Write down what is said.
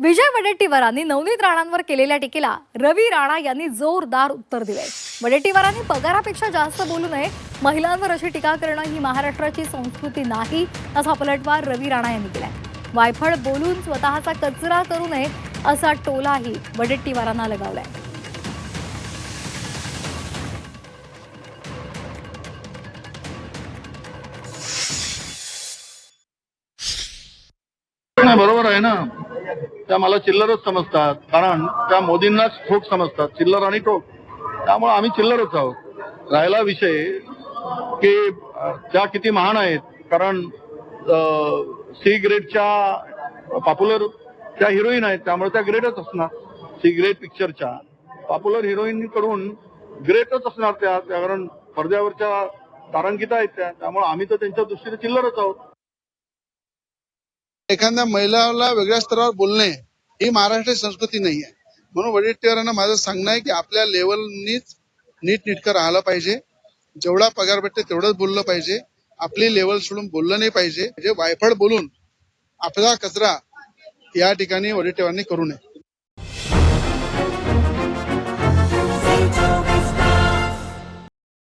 विजय वडेट्टीवारांनी नवनीत राणांवर केलेल्या टीकेला रवी राणा यांनी जोरदार उत्तर दिलंय। वडेट्टीवारांनी पगारापेक्षा जास्त बोलू नये, महिलांवर अशी टीका करणं ही महाराष्ट्राची संस्कृती नाही, असा पलटवार रवी राणा यांनी केलाय। वायफळ बोलून स्वतःचा कचरा करू नये असा टोलाही वडेट्टीवारांना लगावलाय। नाही, बरोबर आहे ना। त्या मला चिल्लरच समजतात, कारण त्या मोदींनाच ठोक समजतात, चिल्लर आणि ठोक। त्यामुळे आम्ही चिल्लरच आहोत। राहिला विषय की त्या किती महान आहेत, कारण सी ग्रेडच्या पॉप्युलर त्या हिरोईन आहेत, त्यामुळे त्या ग्रेटच असणार। सी ग्रेड पिक्चरच्या पॉप्युलर हिरोईन कडून ग्रेटच असणार त्या, कारण पडद्यावरच्या तारांकित आहेत त्या, त्यामुळे आम्ही तर त्यांच्या दृष्टीने चिल्लरच आहोत। एखाद्या महिलाला वेगळ्या स्तरावर बोलणे ही महाराष्ट्राची संस्कृती नाही आहे। म्हणून वडेट्टीवारांना माझं सांगणं आहे की आपल्या लेवलनीच नीटनेटकं राहिलं पाहिजे। जेवढा पगार भेटते तेवढंच बोललं पाहिजे। आपली लेवल सोडून बोललं नाही पाहिजे। म्हणजे वायफळ बोलून आपला कचरा या ठिकाणी वडेट्टीवारांनी करू नये।